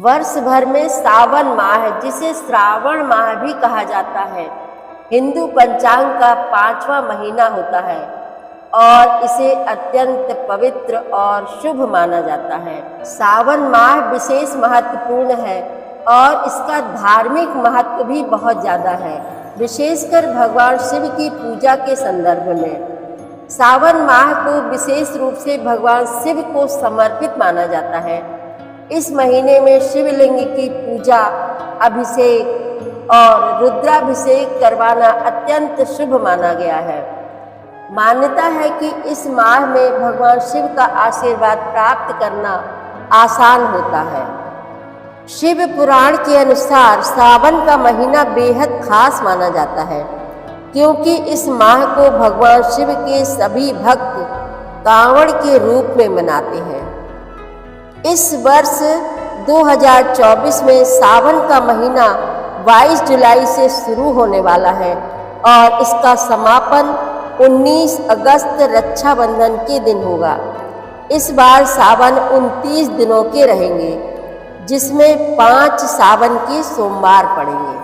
वर्ष भर में सावन माह, जिसे श्रावण माह भी कहा जाता है, हिंदू पंचांग का 5वां महीना होता है और इसे अत्यंत पवित्र और शुभ माना जाता है। सावन माह विशेष महत्वपूर्ण है और इसका धार्मिक महत्व भी बहुत ज़्यादा है, विशेषकर भगवान शिव की पूजा के संदर्भ में। सावन माह को विशेष रूप से भगवान शिव को समर्पित माना जाता है। इस महीने में शिवलिंग की पूजा, अभिषेक और रुद्राभिषेक करवाना अत्यंत शुभ माना गया है। मान्यता है कि इस माह में भगवान शिव का आशीर्वाद प्राप्त करना आसान होता है। शिव पुराण के अनुसार सावन का महीना बेहद खास माना जाता है, क्योंकि इस माह को भगवान शिव के सभी भक्त कांवड़ के रूप में मनाते हैं। इस वर्ष 2024 में सावन का महीना 22 जुलाई से शुरू होने वाला है और इसका समापन 19 अगस्त रक्षाबंधन के दिन होगा। इस बार सावन 29 दिनों के रहेंगे, जिसमें 5 सावन के सोमवार पड़ेंगे।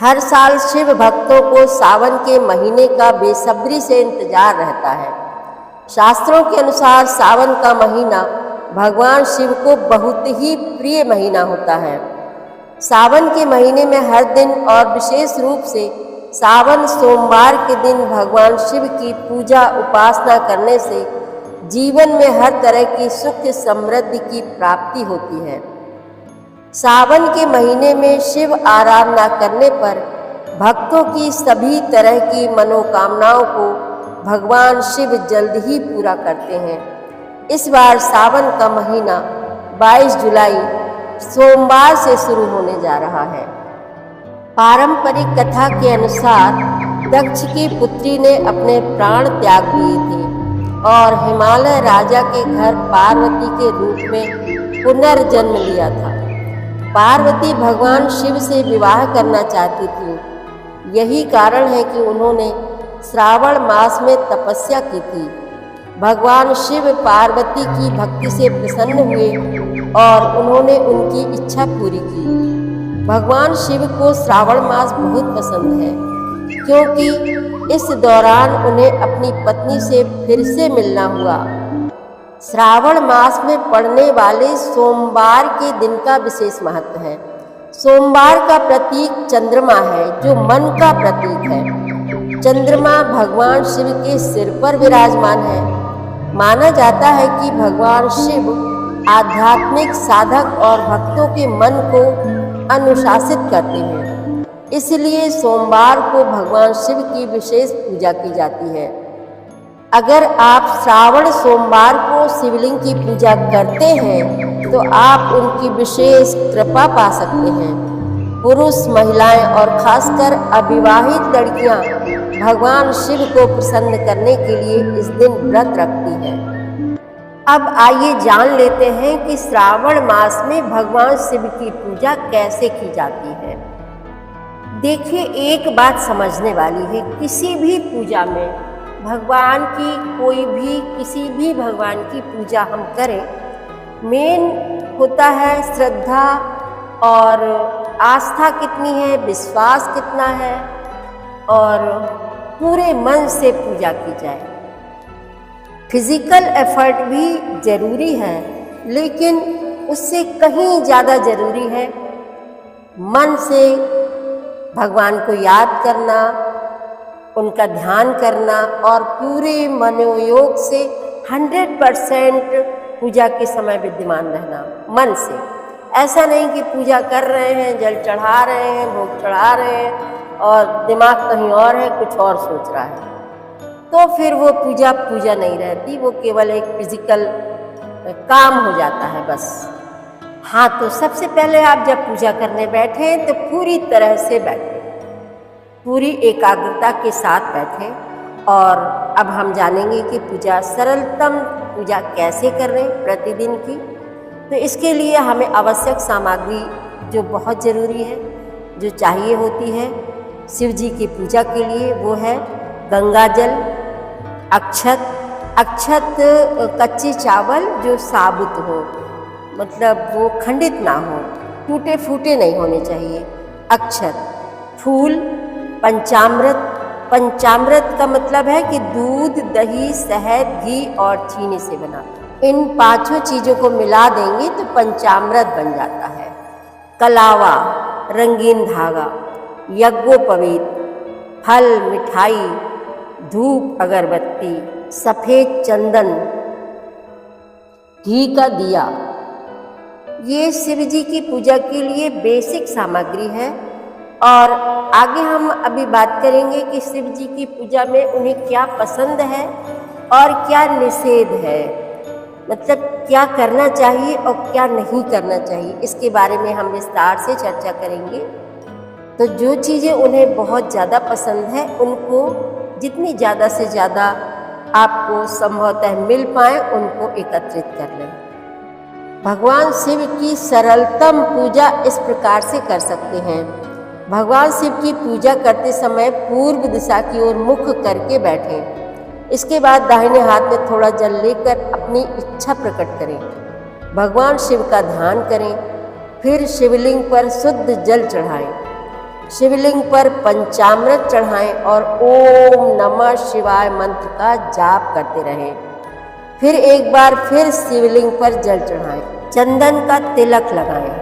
हर साल शिव भक्तों को सावन के महीने का बेसब्री से इंतजार रहता है। शास्त्रों के अनुसार सावन का महीना भगवान शिव को बहुत ही प्रिय महीना होता है। सावन के महीने में हर दिन और विशेष रूप से सावन सोमवार के दिन भगवान शिव की पूजा उपासना करने से जीवन में हर तरह की सुख समृद्धि की प्राप्ति होती है। सावन के महीने में शिव आराधना करने पर भक्तों की सभी तरह की मनोकामनाओं को भगवान शिव जल्द ही पूरा करते हैं। इस बार सावन का महीना 22 जुलाई सोमवार से शुरू होने जा रहा है। पारंपरिक कथा के अनुसार दक्ष की पुत्री ने अपने प्राण त्याग दिए थे और हिमालय राजा के घर पार्वती के रूप में पुनर्जन्म लिया था। पार्वती भगवान शिव से विवाह करना चाहती थी। यही कारण है कि उन्होंने श्रावण मास में तपस्या की थी। भगवान शिव पार्वती की भक्ति से प्रसन्न हुए और उन्होंने उनकी इच्छा पूरी की। भगवान शिव को श्रावण मास बहुत पसंद है, क्योंकि इस दौरान उन्हें अपनी पत्नी से फिर से मिलना हुआ। श्रावण मास में पड़ने वाले सोमवार के दिन का विशेष महत्व है। सोमवार का प्रतीक चंद्रमा है, जो मन का प्रतीक है। चंद्रमा भगवान शिव के सिर पर विराजमान है। माना जाता है कि भगवान शिव आध्यात्मिक साधक और भक्तों के मन को अनुशासित करते हैं। इसलिए सोमवार को भगवान शिव की विशेष पूजा की जाती है। अगर आप श्रावण सोमवार को शिवलिंग की पूजा करते हैं तो आप उनकी विशेष कृपा पा सकते हैं। पुरुष, महिलाएं और खासकर अविवाहित लड़कियां भगवान शिव को प्रसन्न करने के लिए इस दिन व्रत रखती हैं। अब आइए जान लेते हैं कि श्रावण मास में भगवान शिव की पूजा कैसे की जाती है। देखिए, एक बात समझने वाली है, किसी भी पूजा में भगवान की किसी भी भगवान की पूजा हम करें, मेन होता है श्रद्धा और आस्था कितनी है, विश्वास कितना है और पूरे मन से पूजा की जाए। फिजिकल एफर्ट भी जरूरी है, लेकिन उससे कहीं ज़्यादा जरूरी है मन से भगवान को याद करना, उनका ध्यान करना और पूरे मनोयोग से 100% पूजा के समय विद्यमान रहना मन से। ऐसा नहीं कि पूजा कर रहे हैं, जल चढ़ा रहे हैं, भोग चढ़ा रहे हैं और दिमाग कहीं और है, कुछ और सोच रहा है, तो फिर वो पूजा नहीं रहती, वो केवल एक फिजिकल काम हो जाता है बस। हाँ, तो सबसे पहले आप जब पूजा करने बैठे तो पूरी तरह से बैठे, पूरी एकाग्रता के साथ बैठे। और अब हम जानेंगे कि सरलतम पूजा कैसे करें प्रतिदिन की। तो इसके लिए हमें आवश्यक सामग्री जो बहुत ज़रूरी है, जो चाहिए होती है शिव जी की पूजा के लिए, वो है गंगा जल, अक्षत, कच्चे चावल जो साबुत हो, मतलब वो खंडित ना हो, टूटे फूटे नहीं होने चाहिए। अक्षत, फूल, पंचामृत। पंचामृत का मतलब है कि दूध, दही, शहद, घी और चीनी से बना। इन पांचों चीज़ों को मिला देंगे तो पंचामृत बन जाता है। कलावा, रंगीन धागा, यज्ञोपवीत, फल, मिठाई, धूप, अगरबत्ती, सफ़ेद चंदन, घी का दिया, ये शिव जी की पूजा के लिए बेसिक सामग्री है। और आगे हम अभी बात करेंगे कि शिव जी की पूजा में उन्हें क्या पसंद है और क्या निषेध है, मतलब क्या करना चाहिए और क्या नहीं करना चाहिए, इसके बारे में हम विस्तार से चर्चा करेंगे। तो जो चीज़ें उन्हें बहुत ज़्यादा पसंद है उनको जितनी ज़्यादा से ज़्यादा आपको संभवतः मिल पाए उनको एकत्रित कर लें। भगवान शिव की सरलतम पूजा इस प्रकार से कर सकते हैं। भगवान शिव की पूजा करते समय पूर्व दिशा की ओर मुख करके बैठें। इसके बाद दाहिने हाथ में थोड़ा जल लेकर अपनी इच्छा प्रकट करें। भगवान शिव का ध्यान करें, फिर शिवलिंग पर शुद्ध जल चढ़ाएं। शिवलिंग पर पंचामृत चढ़ाएं और ओम नमः शिवाय मंत्र का जाप करते रहें। फिर एक बार फिर शिवलिंग पर जल चढ़ाएं, चंदन का तिलक लगाएं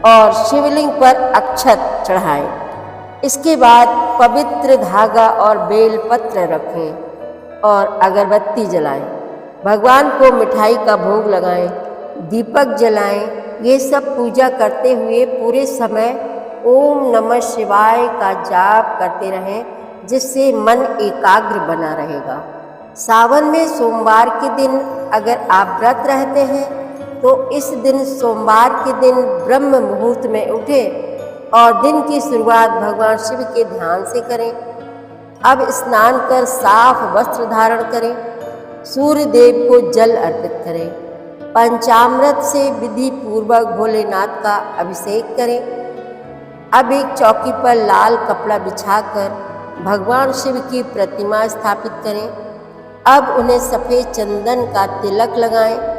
और शिवलिंग पर अक्षत चढ़ाएं। इसके बाद पवित्र धागा और बेलपत्र रखें और अगरबत्ती जलाएं। भगवान को मिठाई का भोग लगाएं, दीपक जलाएं। ये सब पूजा करते हुए पूरे समय ओम नमः शिवाय का जाप करते रहें, जिससे मन एकाग्र बना रहेगा। सावन में सोमवार के दिन अगर आप व्रत रहते हैं तो इस दिन सोमवार के दिन ब्रह्म मुहूर्त में उठें और दिन की शुरुआत भगवान शिव के ध्यान से करें। अब स्नान कर साफ वस्त्र धारण करें, सूर्य देव को जल अर्पित करें, पंचामृत से विधि पूर्वक भोलेनाथ का अभिषेक करें। अब एक चौकी पर लाल कपड़ा बिछाकर भगवान शिव की प्रतिमा स्थापित करें। अब उन्हें सफ़ेद चंदन का तिलक लगाएं।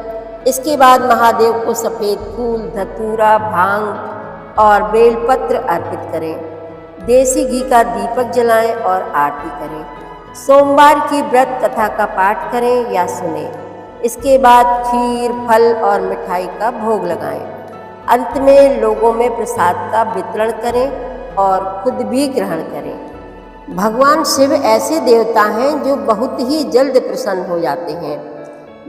इसके बाद महादेव को सफ़ेद फूल, धतूरा, भांग और बेलपत्र अर्पित करें। देसी घी का दीपक जलाएं और आरती करें। सोमवार की व्रत कथा का पाठ करें या सुनें। इसके बाद खीर, फल और मिठाई का भोग लगाएं। अंत में लोगों में प्रसाद का वितरण करें और खुद भी ग्रहण करें। भगवान शिव ऐसे देवता हैं जो बहुत ही जल्द प्रसन्न हो जाते हैं।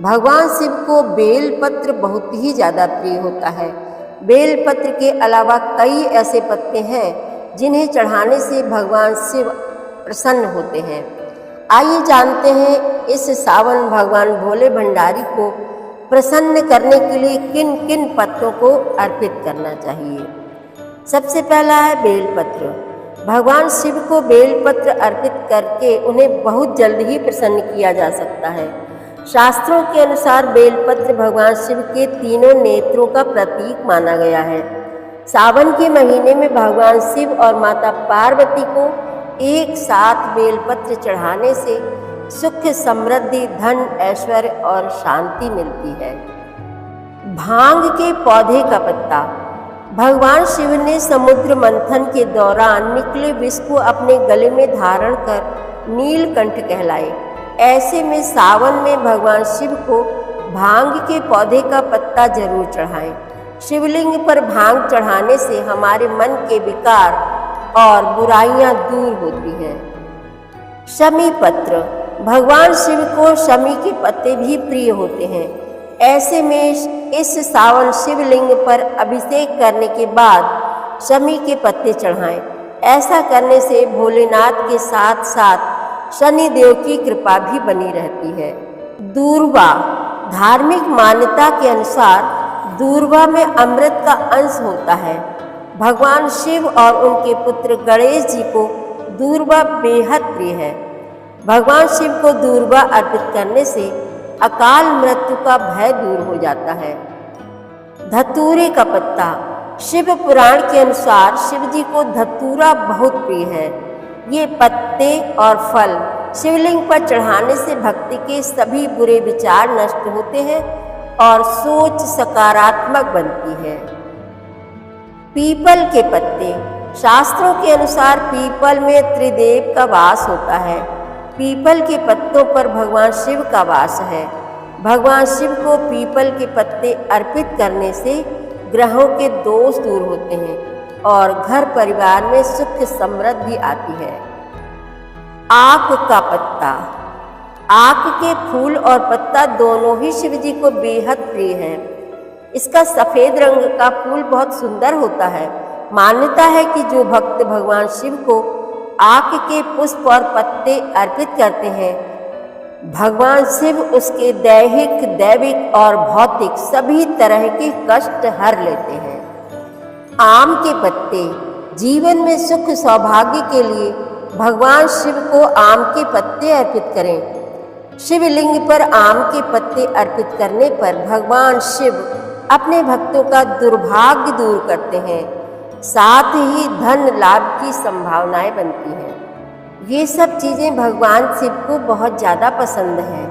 भगवान शिव को बेलपत्र बहुत ही ज़्यादा प्रिय होता है। बेलपत्र के अलावा कई ऐसे पत्ते हैं जिन्हें चढ़ाने से भगवान शिव प्रसन्न होते हैं। आइए जानते हैं इस सावन भगवान भोले भंडारी को प्रसन्न करने के लिए किन किन पत्तों को अर्पित करना चाहिए। सबसे पहला है बेलपत्र। भगवान शिव को बेलपत्र अर्पित करके उन्हें बहुत जल्द ही प्रसन्न किया जा सकता है। शास्त्रों के अनुसार बेलपत्र भगवान शिव के तीनों नेत्रों का प्रतीक माना गया है। सावन के महीने में भगवान शिव और माता पार्वती को एक साथ बेलपत्र चढ़ाने से सुख, समृद्धि, धन, ऐश्वर्य और शांति मिलती है। भांग के पौधे का पत्ता। भगवान शिव ने समुद्र मंथन के दौरान निकले विष को अपने गले में धारण कर नीलकंठ कहलाए। ऐसे में सावन में भगवान शिव को भांग के पौधे का पत्ता जरूर चढ़ाएं। शिवलिंग पर भांग चढ़ाने से हमारे मन के विकार और बुराइयां दूर होती हैं। शमी पत्र। भगवान शिव को शमी के पत्ते भी प्रिय होते हैं। ऐसे में इस सावन शिवलिंग पर अभिषेक करने के बाद शमी के पत्ते चढ़ाएं। ऐसा करने से भोलेनाथ के साथ साथ शनि देव की कृपा भी बनी रहती है। दूर्वा। धार्मिक मान्यता के अनुसार दूर्वा में अमृत का अंश होता है। भगवान शिव और उनके पुत्र गणेश जी को दूर्वा बेहद प्रिय है। भगवान शिव को दूर्वा अर्पित करने से अकाल मृत्यु का भय दूर हो जाता है। धतूरे का पत्ता। शिव पुराण के अनुसार शिव जी को धतूरा बहुत प्रिय है। ये पत्ते और फल शिवलिंग पर चढ़ाने से भक्ति के सभी बुरे विचार नष्ट होते हैं और सोच सकारात्मक बनती है। पीपल के पत्ते। शास्त्रों के अनुसार पीपल में त्रिदेव का वास होता है। पीपल के पत्तों पर भगवान शिव का वास है। भगवान शिव को पीपल के पत्ते अर्पित करने से ग्रहों के दोष दूर होते हैं और घर परिवार में सुख समृद्धि आती है। आक का पत्ता। आक के फूल और पत्ता दोनों ही शिव जी को बेहद प्रिय हैं। इसका सफ़ेद रंग का फूल बहुत सुंदर होता है। मान्यता है कि जो भक्त भगवान शिव को आक के पुष्प और पत्ते अर्पित करते हैं, भगवान शिव उसके दैहिक, दैविक और भौतिक सभी तरह के कष्ट हर लेते हैं। आम के पत्ते। जीवन में सुख सौभाग्य के लिए भगवान शिव को आम के पत्ते अर्पित करें। शिवलिंग पर आम के पत्ते अर्पित करने पर भगवान शिव अपने भक्तों का दुर्भाग्य दूर करते हैं, साथ ही धन लाभ की संभावनाएं बनती हैं। ये सब चीज़ें भगवान शिव को बहुत ज़्यादा पसंद हैं,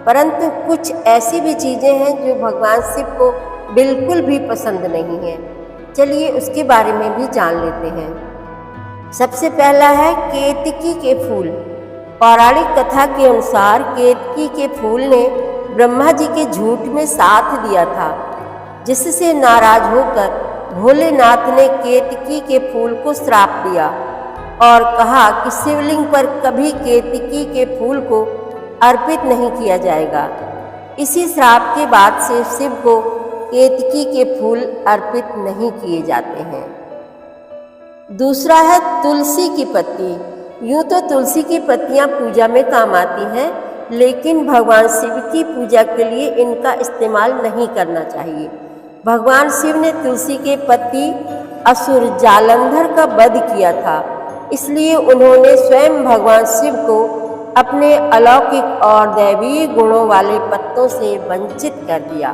परंतु कुछ ऐसी भी चीज़ें हैं जो भगवान शिव को बिल्कुल भी पसंद नहीं है। चलिए उसके बारे में भी जान लेते हैं। सबसे पहला है केतकी के फूल। पौराणिक कथा के अनुसार केतकी के फूल ने ब्रह्मा जी के झूठ में साथ दिया था, जिससे नाराज होकर भोलेनाथ ने केतकी के फूल को श्राप दिया और कहा कि शिवलिंग पर कभी केतकी के फूल को अर्पित नहीं किया जाएगा। इसी श्राप के बाद से शिव को केतकी के फूल अर्पित नहीं किए जाते हैं। दूसरा है तुलसी की पत्ती। यूँ तो तुलसी की पत्तियाँ पूजा में काम आती हैं, लेकिन भगवान शिव की पूजा के लिए इनका इस्तेमाल नहीं करना चाहिए। भगवान शिव ने तुलसी के पत्ती असुर जालंधर का वध किया था, इसलिए उन्होंने स्वयं भगवान शिव को अपने अलौकिक और दैवीय गुणों वाले पत्तों से वंचित कर दिया।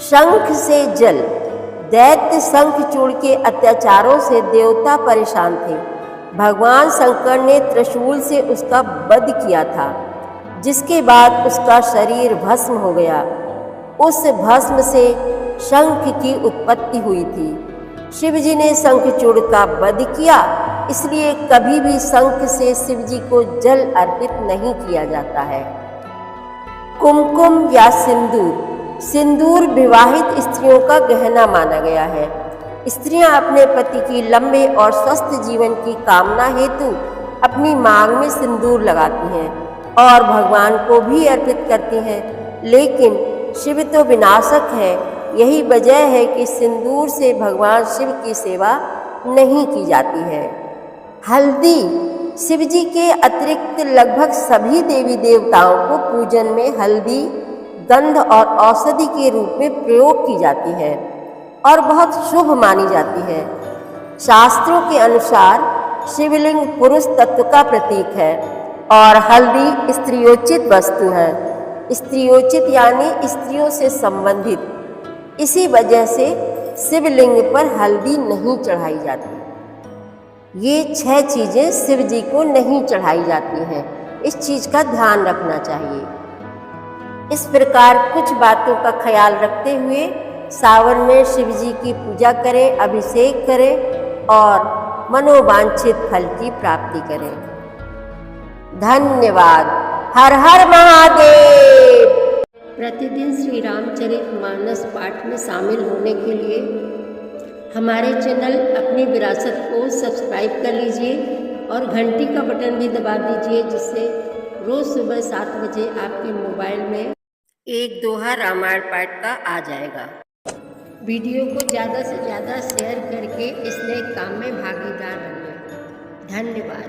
शंख से जल। दैत्य शंखचूड़ के अत्याचारों से देवता परेशान थे। भगवान शंकर ने त्रिशूल से उसका वध किया था, जिसके बाद उसका शरीर भस्म हो गया। उस भस्म से शंख की उत्पत्ति हुई थी। शिव जी ने शंखचूड़ का वध किया, इसलिए कभी भी शंख से शिव जी को जल अर्पित नहीं किया जाता है। कुमकुम या सिंदूर। सिंदूर विवाहित स्त्रियों का गहना माना गया है। स्त्रियां अपने पति की लंबे और स्वस्थ जीवन की कामना हेतु अपनी मांग में सिंदूर लगाती हैं और भगवान को भी अर्पित करती हैं, लेकिन शिव तो विनाशक है। यही वजह है कि सिंदूर से भगवान शिव की सेवा नहीं की जाती है। हल्दी। शिव जी के अतिरिक्त लगभग सभी देवी देवताओं को पूजन में हल्दी गंध और औषधि के रूप में प्रयोग की जाती है और बहुत शुभ मानी जाती है। शास्त्रों के अनुसार शिवलिंग पुरुष तत्व का प्रतीक है और हल्दी स्त्रियोचित वस्तु है। स्त्रियोचित यानी स्त्रियों से संबंधित। इसी वजह से शिवलिंग पर हल्दी नहीं चढ़ाई जाती। ये 6 चीज़ें शिव जी को नहीं चढ़ाई जाती हैं, इस चीज़ का ध्यान रखना चाहिए। इस प्रकार कुछ बातों का ख्याल रखते हुए सावन में शिव जी की पूजा करें, अभिषेक करें और मनोवांछित फल की प्राप्ति करें। धन्यवाद। हर हर महादेव। प्रतिदिन श्री रामचरितमानस पाठ में शामिल होने के लिए हमारे चैनल अपनी विरासत को सब्सक्राइब कर लीजिए और घंटी का बटन भी दबा दीजिए, जिससे रोज़ सुबह 7 बजे आपके मोबाइल में एक दोहा रामायण पाठ का आ जाएगा। वीडियो को ज़्यादा से ज़्यादा शेयर करके इस नए काम में भागीदार बनिए। धन्यवाद।